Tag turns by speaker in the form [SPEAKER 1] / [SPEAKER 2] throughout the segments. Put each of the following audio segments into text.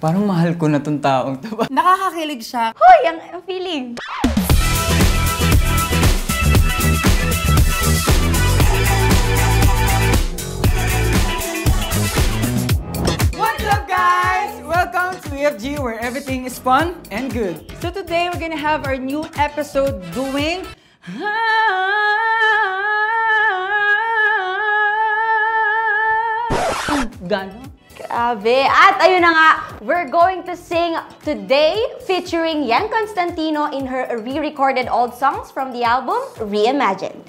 [SPEAKER 1] Parang mahal ko na tong taong to.
[SPEAKER 2] Nakakakilig siya. Hoy, ang feeling.
[SPEAKER 1] What's up, guys? Welcome to EFG, where everything is fun and good.
[SPEAKER 2] So today, we're gonna have our new episode doing... Gano?
[SPEAKER 3] Grabe. At ayun na nga, we're going to sing today featuring Yen Constantino in her re-recorded old songs from the album Reimagined.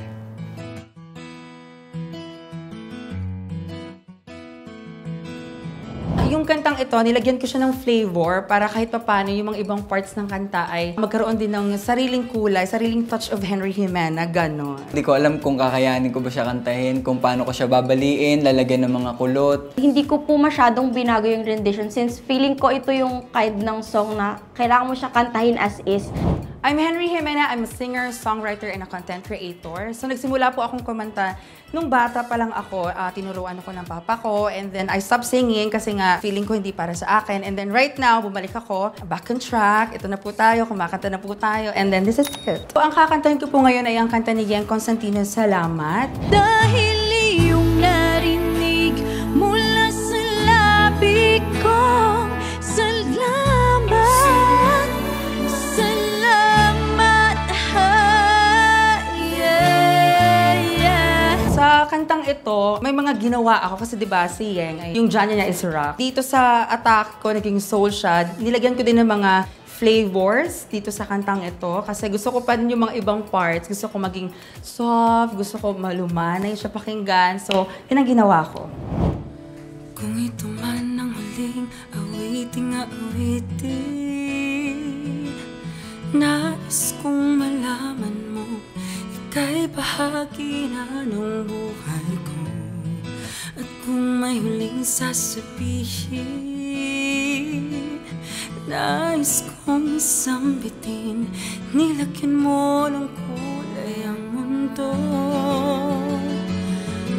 [SPEAKER 2] Yung kantang ito, nilagyan ko siya ng flavor para kahit paano yung mga ibang parts ng kanta ay magkaroon din ng sariling kulay, sariling touch of Henry Jimena, gano'n.
[SPEAKER 1] Hindi ko alam kung kakayanin ko ba siya kantahin, kung paano ko siya babaliin, lalagyan ng mga kulot.
[SPEAKER 3] Hindi ko po masyadong binago yung rendition since feeling ko ito yung kind ng song na kailangan mo siya kantahin as is.
[SPEAKER 2] I'm Henry Jimena. I'm a singer, songwriter, and a content creator. So nagsimula po akong kumanta nung bata pa lang ako. Tinuruan ako ng papa ko, and then I stopped singing kasi nga feeling ko hindi para sa akin. And then right now, bumalik ako, back on track. Ito na po tayo, kumakanta na po tayo, and then this is it. So ang kakantahin ko po ngayon ay ang kanta ni Yen Constantino, Salamat.
[SPEAKER 4] Dahil iyong narinig mula sa labi ko, salamat, salamat, yeah, yeah.
[SPEAKER 2] Sa kantang ito, may mga ginawa ako kasi diba si Yen, yung genre niya is rock. Dito sa attack ko, naging soul siya, nilagyan ko din ng mga flavors dito sa kantang ito kasi gusto ko pa din yung mga ibang parts. Gusto ko maging soft, gusto ko malumanay siya pakinggan. So, yun ang ginawa ko.
[SPEAKER 4] Kung ito man ang huling awiting, nais kong malaman mo, ika'y bahagi na ng buhay ko. At kung may huling sasabihin, nais kong sambitin, nilagyan mo ng kulay ang mundo.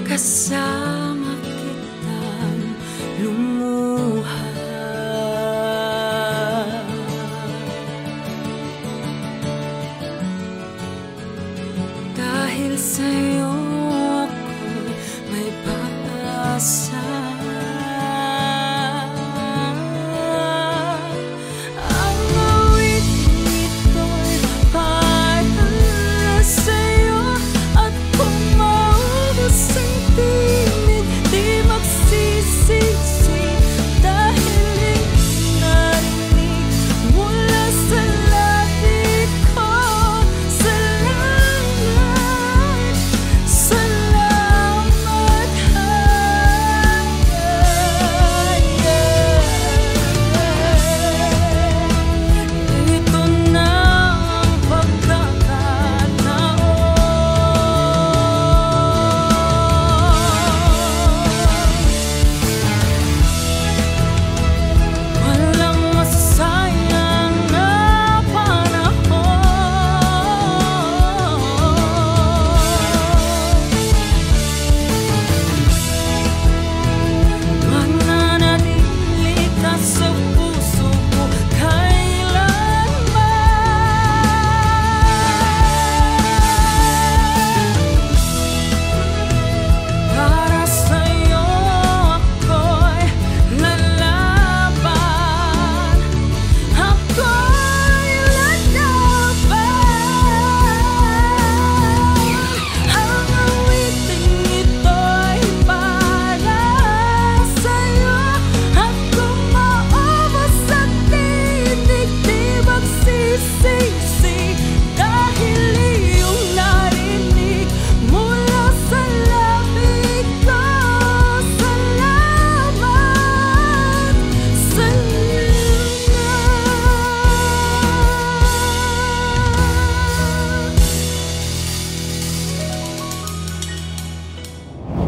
[SPEAKER 4] Kasama kitang lumuha. Dahil sa'yo ako'y may pag-asa. Sa'yo at kung maubos ang tinig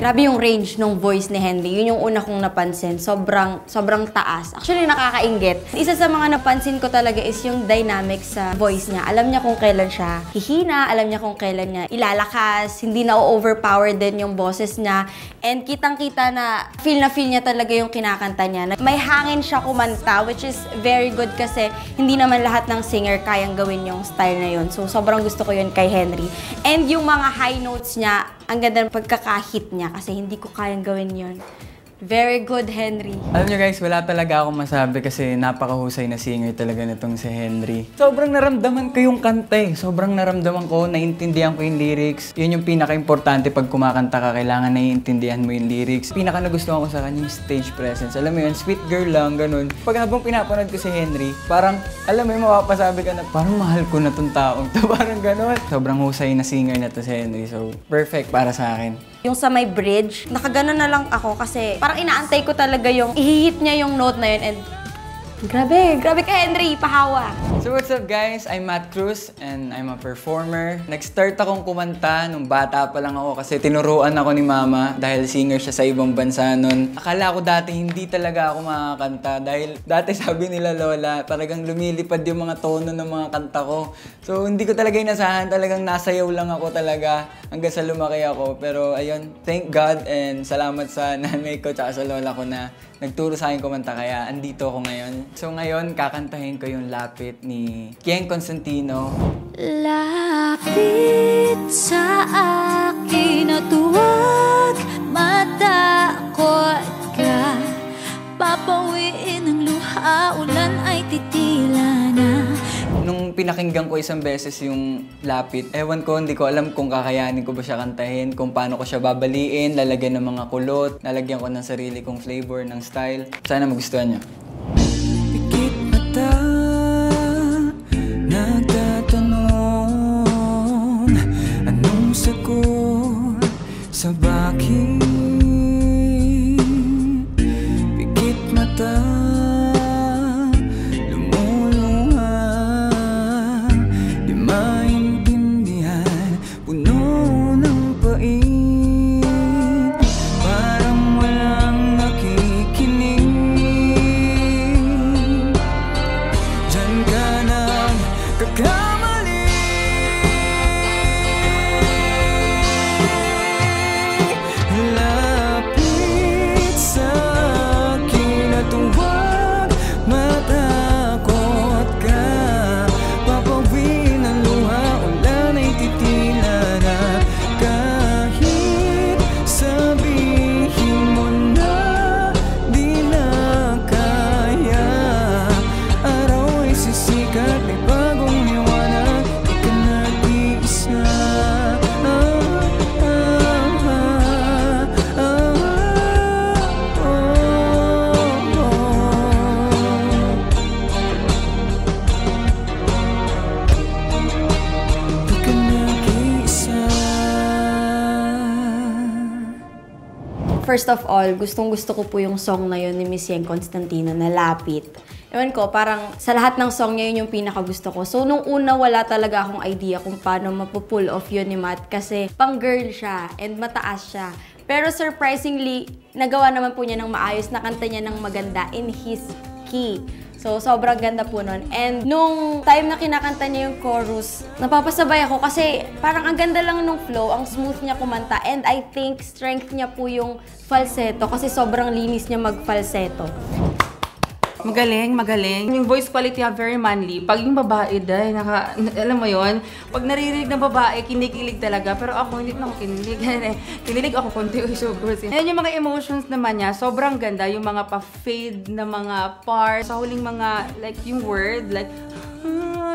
[SPEAKER 3] Grabe yung range ng voice ni Henry. Yun yung una kong napansin. Sobrang taas. Actually, nakakainggit. Isa sa mga napansin ko talaga is yung dynamics sa voice niya. Alam niya kung kailan siya hihina, alam niya kung kailan niya ilalakas, hindi na overpower din yung boses niya. And kitang-kita na feel niya talaga yung kinakanta niya. May hangin siya kumanta, which is very good kasi hindi naman lahat ng singer kayang gawin yung style na yun. So, sobrang gusto ko yun kay Henry. And yung mga high notes niya, ang ganda ng pagkakahit niya kasi hindi ko kayang gawin yun. Very good, Henry.
[SPEAKER 1] Alam niyo guys, wala talaga akong masabi kasi napakahusay na singer talaga nitong si Henry. Sobrang naramdaman ko yung kanta eh. Sobrang naramdaman ko, naiintindihan ko yung lyrics. Yun yung pinaka-importante pag kumakanta ka, kailangan naiintindihan mo yung lyrics. Pinaka nagustuhan ko sa kanya yung stage presence. Alam mo yun, sweet girl lang, ganun. Pag habang pinapanood ko si Henry, parang, alam mo yun, mapapasabi ka na, parang mahal ko na tong taong to. Parang ganun. Sobrang husay na singer na to si Henry. So, perfect para sa akin.
[SPEAKER 3] Yung sa may bridge, nakaganon na lang ako kasi parang inaantay ko talaga yung i-hit niya yung note na yun and grabe ka Henry, pahawa.
[SPEAKER 1] So what's up guys? I'm Matt Cruz and I'm a performer. Nag-start akong kumanta nung bata pa lang ako kasi tinuruan ako ni mama dahil singer siya sa ibang bansa nun. Akala ko dati hindi talaga ako makakanta dahil dati sabi nila lola talagang lumilipad yung mga tono ng mga kanta ko. So hindi ko talaga inasahan, talagang nasayaw lang ako talaga hanggang sa lumaki ako. Pero ayun, thank God and salamat sa nanay ko tsaka sa lola ko na nagturo sa akin kumanta kaya andito ako ngayon. So ngayon, kakantahin ko yung Lapit ni Kieng Constantino.
[SPEAKER 4] Lapit sa akin at huwag matakot ka. Papawiin ang luha, ulan ay titila na.
[SPEAKER 1] Nung pinakinggan ko isang beses yung Lapit, ewan ko, hindi ko alam kung kakayanin ko ba siya kantahin, kung paano ko siya babaliin, lalagyan ng mga kulot, lalagyan ko ng sarili kong flavor, ng style. Sana magustuhan niyo. Pikit mata, nagtatanong, anong sagot sa bakit? Pikit mata,
[SPEAKER 3] First of all, gustong-gusto ko po yung song na yun ni Miss Kieng Constantino na Lapit. Ewan ko, parang sa lahat ng song niya yun yung pinakagusto ko. So, nung una, wala talaga akong idea kung paano mapupull off yun ni Matt kasi pang-girl siya and mataas siya. Pero surprisingly, nagawa naman po niya ng maayos, nakanta niya ng maganda in his key. So, sobrang ganda po nun. And nung time na kinakanta niya yung chorus, napapasabay ako kasi parang ang ganda lang nung flow, ang smooth niya kumanta. And I think strength niya po yung falsetto kasi sobrang linis niya mag-falsetto.
[SPEAKER 2] Magaling, magaling. Yung voice quality niya very manly. Pag yung babae, dahil alam mo yon, pag naririnig ng babae, kinikilig talaga. Pero ako, hindi na ako kinilig. Kinilig ako konti o subusin. Ayan yung mga emotions naman niya, sobrang ganda. Yung mga pa-fade na mga parts. Sa huling mga, like yung word, like,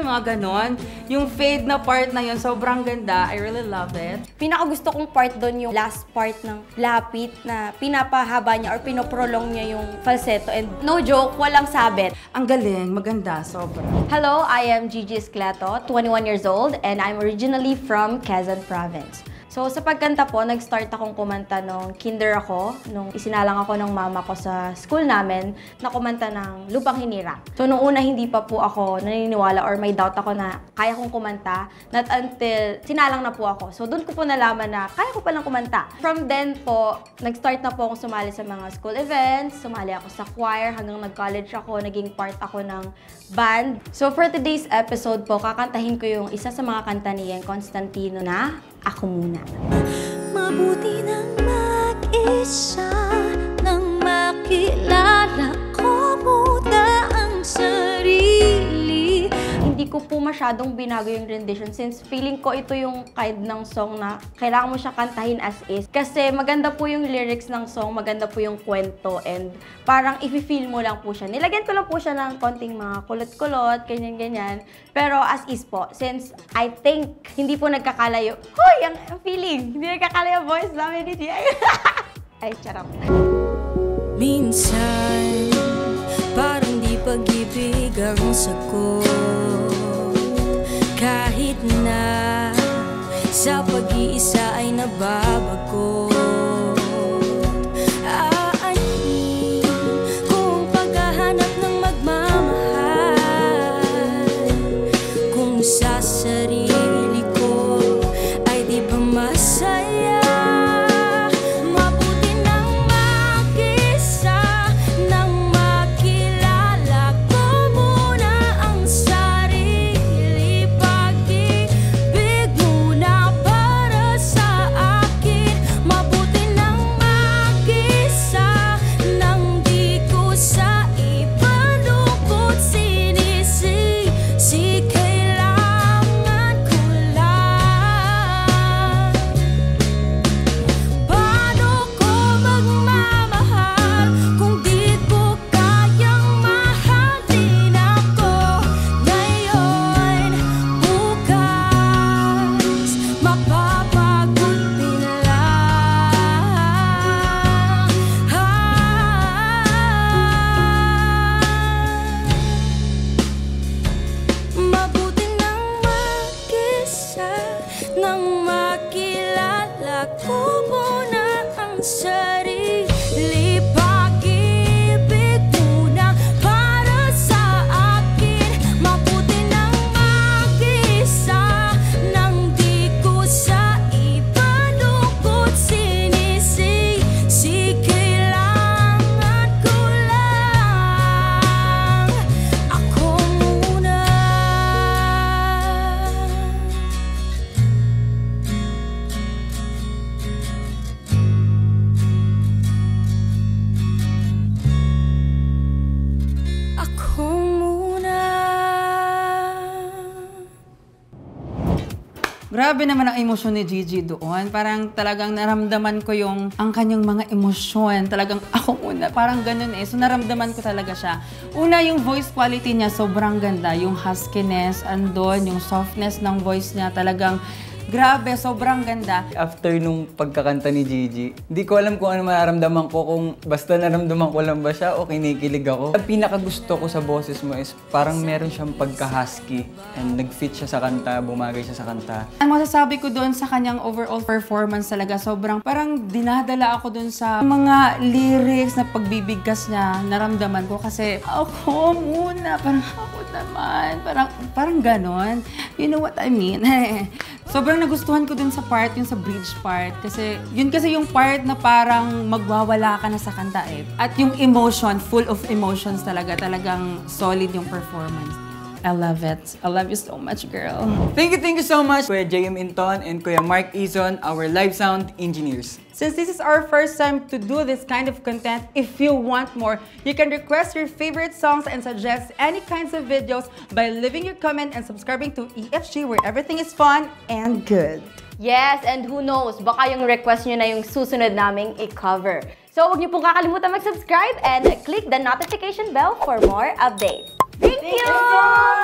[SPEAKER 2] mga ganon. Yung fade na part na yun, sobrang ganda. I really love it.
[SPEAKER 3] Pinakagusto kong part doon yung last part ng Lapit na pinapahaba niya or pinoprolong niya yung falsetto. And no joke, walang sabit.
[SPEAKER 2] Ang galing, maganda, sobra.
[SPEAKER 3] Hello, I am Gigi Esclato, 21 years old, and I'm originally from Quezon Province. So, sa pagkanta po, nag-start akong kumanta nung kinder ako, nung isinalang ako ng mama ko sa school namin, na kumanta ng Lupang Hinirang. So, nung una, hindi pa po ako naniniwala or may doubt ako na kaya kong kumanta, not until sinalang na po ako. So, doon ko po nalaman na kaya ko palang kumanta. From then po, nag-start na po ako sumali sa mga school events, sumali ako sa choir, hanggang nag-college ako, naging part ako ng band. So, for today's episode po, kakantahin ko yung isa sa mga kanta ni Yeng Constantino na Ako Muna.
[SPEAKER 4] Mabuti nang mag-isa nang makilala ko muna ang sarili.
[SPEAKER 3] Hindi ko po masyadong binago yung rendition since feeling ko ito yung kind ng song na kailangan mo siya kantahin as is. Kasi maganda po yung lyrics ng song, maganda po yung kwento, and parang i-feel mo lang po siya. Nilagyan ko lang po siya ng konting mga kulot-kulot, ganyan-ganyan. Pero as is po, since I think hindi po nagkakalayo, hoy, ang feeling, hindi nagkakalayo voice namin ni Gia. Ay, charot.
[SPEAKER 4] Minsan, parang di pag-ibig ang sagot. Kahit na sa pag-iisa ay nababago. Aanin kung paghahanap ng magmamahal. Kung sa sarili ko ay di ba masaya. Mabuti nang mag-isa nang makilala ko muna ang sarili. Pag-ibig muna para sa akin. Mabuti nang mag-isa nang di ko sa ipalungkot sinisisi. Kailangan ko lang. Paano ko magmamahal kung di ko kayang mahalin ako ngayon, bukas, mapapagod din lang. Mabuti nang mag-isa nang makilala ko muna ang sarili. Pag-ibig muna para sa akin. Mabuti nang mag-isa nang di ko sa ipalungkot sinisisi. Kailangan ko lang ako muna. Ako muna.
[SPEAKER 2] Grabe naman ang emosyon ni Gigi doon. Parang talagang naramdaman ko ang kanyang mga emosyon. Talagang ako muna. Parang ganun eh. So naramdaman ko talaga siya. Una, yung voice quality niya sobrang ganda. Yung huskiness andon, yung softness ng voice niya talagang grabe, sobrang ganda.
[SPEAKER 1] After nung pagkakanta ni Gigi, hindi ko alam kung ano mararamdaman ko, kung basta naramdaman ko lang ba siya o kinikilig ako. Ang pinakagusto ko sa boses mo is parang meron siyang pagka-husky and nag-fit siya sa kanta, bumagay siya sa kanta.
[SPEAKER 2] Ang masasabi ko doon sa kanyang overall performance talaga, sobrang parang dinadala ako doon sa mga lyrics na pagbibigkas niya, naramdaman ko kasi ako muna, parang ako naman, parang ganon. You know what I mean? Sobrang nagustuhan ko dun sa part, yung sa bridge part. Kasi, yun kasi yung part na parang magwawala ka na sa kanta eh. At yung emotion, full of emotions talaga. Talagang solid yung performance. I love it. I love you so much, girl.
[SPEAKER 1] Thank you so much, Kuya JM Inton and Kuya Mark Izon, our live sound engineers.
[SPEAKER 2] Since this is our first time to do this kind of content, if you want more, you can request your favorite songs and suggest any kinds of videos by leaving your comment and subscribing to EFG, where everything is fun and good.
[SPEAKER 3] Yes, and who knows, baka yung request nyo na yung susunod naming i-cover. So, huwag niyo pong kakalimutan mag-subscribe and click the notification bell for more updates. Thank you!